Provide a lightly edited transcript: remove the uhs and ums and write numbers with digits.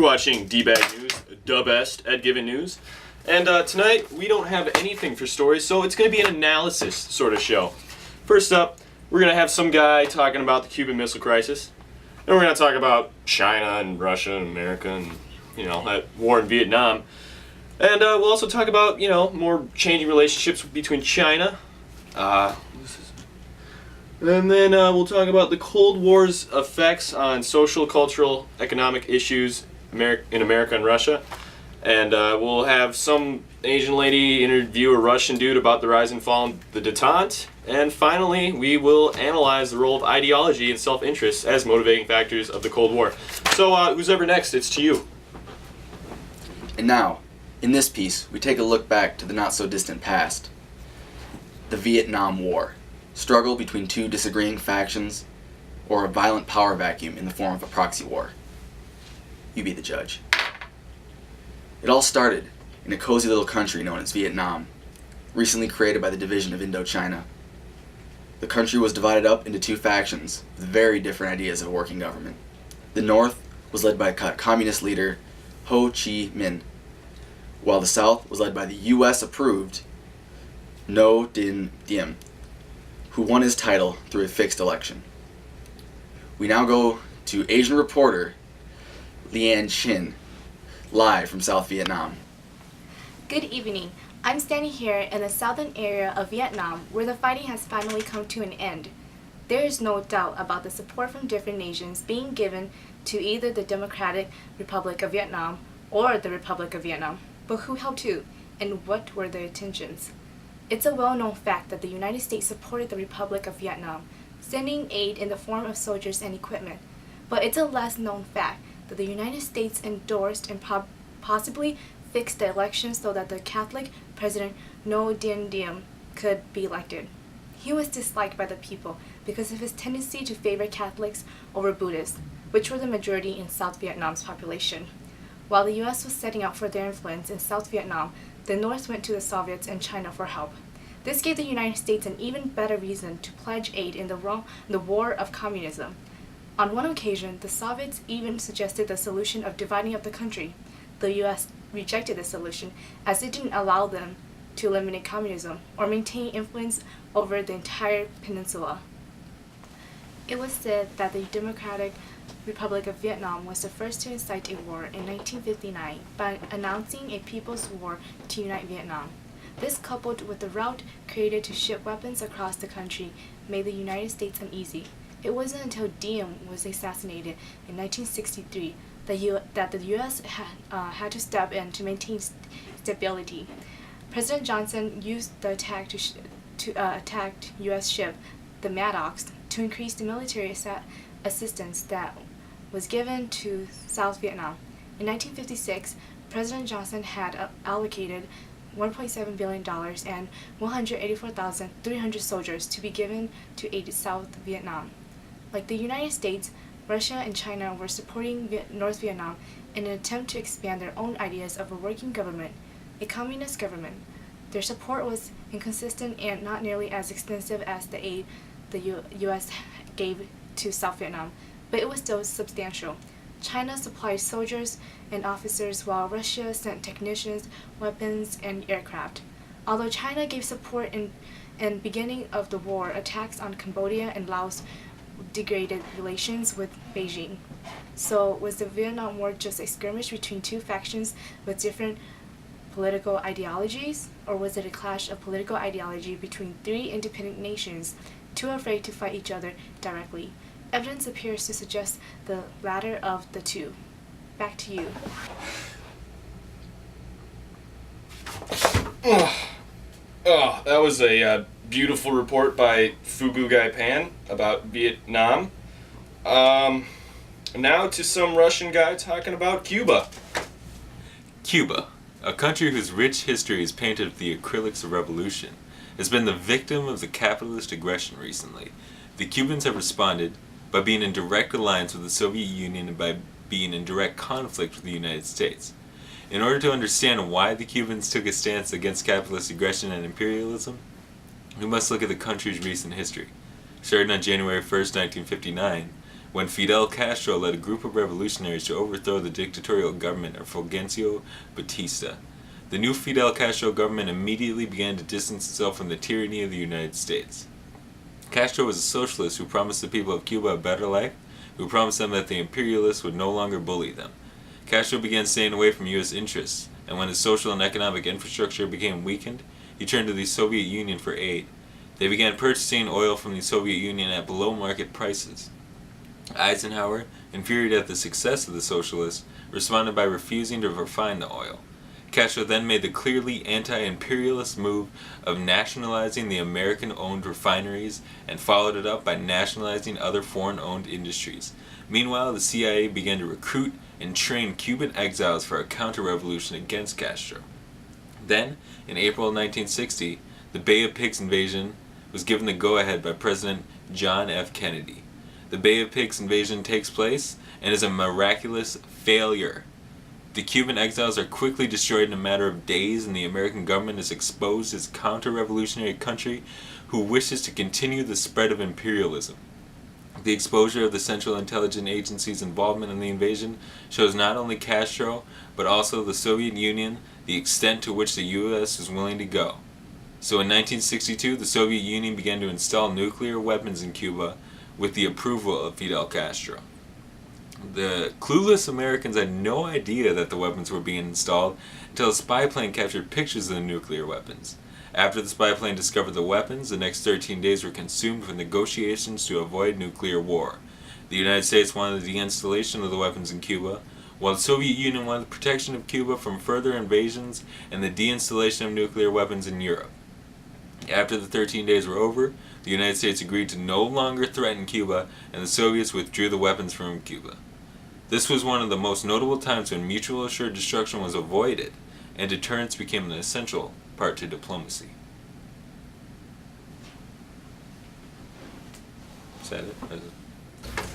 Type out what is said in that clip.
watching D-Bag News, the best at giving news. And tonight, we don't have anything for stories, so it's going to be an analysis sort of show. First up, we're going to have some guy talking about the Cuban Missile Crisis. Then we're going to talk about China and Russia and America and, that war in Vietnam. And we'll also talk about, more changing relationships between China. And then we'll talk about the Cold War's effects on social, cultural, economic issues in America and Russia. And we'll have some Asian lady interview a Russian dude about the rise and fall of the détente. And finally, we will analyze the role of ideology and self-interest as motivating factors of the Cold War. So who's ever next? It's to you. And now, in this piece, we take a look back to the not-so-distant past. The Vietnam War. Struggle between two disagreeing factions, or a violent power vacuum in the form of a proxy war. You be the judge. It all started in a cozy little country known as Vietnam, recently created by the division of Indochina. The country was divided up into two factions with very different ideas of a working government. The North was led by communist leader Ho Chi Minh, while the South was led by the US-approved Ngo Dinh Diem, who won his title through a fixed election. We now go to Asian reporter Lian Chin, live from South Vietnam. Good evening. I'm standing here in the southern area of Vietnam where the fighting has finally come to an end. There is no doubt about the support from different nations being given to either the Democratic Republic of Vietnam or the Republic of Vietnam. But who helped who, and what were their intentions? It's a well-known fact that the United States supported the Republic of Vietnam, sending aid in the form of soldiers and equipment. But it's a less-known fact that the United States endorsed and possibly fixed the election so that the Catholic President Ngo Dinh Diem could be elected. He was disliked by the people because of his tendency to favor Catholics over Buddhists, which were the majority in South Vietnam's population. While the US was setting out for their influence in South Vietnam, the North went to the Soviets and China for help. This gave the United States an even better reason to pledge aid in the war of communism. On one occasion, the Soviets even suggested the solution of dividing up the country. The US rejected this solution as it didn't allow them to eliminate communism or maintain influence over the entire peninsula. It was said that the Democratic Republic of Vietnam was the first to incite a war in 1959 by announcing a people's war to unite Vietnam. This, coupled with the route created to ship weapons across the country, made the United States uneasy. It wasn't until Diem was assassinated in 1963 that the U.S. had to step in to maintain stability. President Johnson used the attack to attack U.S. ship, the Maddox, to increase the military assistance that was given to South Vietnam. In 1956, President Johnson had allocated $1.7 billion and 184,300 soldiers to be given to aid South Vietnam. Like the United States, Russia and China were supporting North Vietnam in an attempt to expand their own ideas of a working government, a communist government. Their support was inconsistent and not nearly as extensive as the aid the U.S. gave to South Vietnam, but it was still substantial. China supplied soldiers and officers while Russia sent technicians, weapons, and aircraft. Although China gave support in beginning of the war, attacks on Cambodia and Laos degraded relations with Beijing. So was the Vietnam War just a skirmish between two factions with different political ideologies, or was it a clash of political ideology between three independent nations, too afraid to fight each other directly? Evidence appears to suggest the latter of the two. Back to you. That was a beautiful report by Fugu Gai Pan about Vietnam. Now to some Russian guy talking about Cuba. Cuba, a country whose rich history is painted with the acrylics of revolution, has been the victim of the capitalist aggression recently. The Cubans have responded by being in direct alliance with the Soviet Union and by being in direct conflict with the United States. In order to understand why the Cubans took a stance against capitalist aggression and imperialism, we must look at the country's recent history. Starting on January 1st, 1959, when Fidel Castro led a group of revolutionaries to overthrow the dictatorial government of Fulgencio Batista. The new Fidel Castro government immediately began to distance itself from the tyranny of the United States. Castro was a socialist who promised the people of Cuba a better life, who promised them that the imperialists would no longer bully them. Castro began staying away from U.S. interests, and when his social and economic infrastructure became weakened, he turned to the Soviet Union for aid. They began purchasing oil from the Soviet Union at below market prices. Eisenhower, infuriated at the success of the socialists, responded by refusing to refine the oil. Castro then made the clearly anti-imperialist move of nationalizing the American-owned refineries and followed it up by nationalizing other foreign-owned industries. Meanwhile, the CIA began to recruit and train Cuban exiles for a counter-revolution against Castro. Then, in April 1960, the Bay of Pigs invasion was given the go-ahead by President John F. Kennedy. The Bay of Pigs invasion takes place and is a miraculous failure. The Cuban exiles are quickly destroyed in a matter of days, and the American government is exposed as a counter-revolutionary country who wishes to continue the spread of imperialism. The exposure of the Central Intelligence Agency's involvement in the invasion shows not only Castro, but also the Soviet Union, the extent to which the U.S. is willing to go. So in 1962, the Soviet Union began to install nuclear weapons in Cuba with the approval of Fidel Castro. The clueless Americans had no idea that the weapons were being installed until a spy plane captured pictures of the nuclear weapons. After the spy plane discovered the weapons, the next 13 days were consumed with negotiations to avoid nuclear war. The United States wanted the installation of the weapons in Cuba, while the Soviet Union wanted the protection of Cuba from further invasions and the deinstallation of nuclear weapons in Europe. After the 13 days were over, the United States agreed to no longer threaten Cuba, and the Soviets withdrew the weapons from Cuba. This was one of the most notable times when mutual assured destruction was avoided, and deterrence became an essential part to diplomacy. Is that it?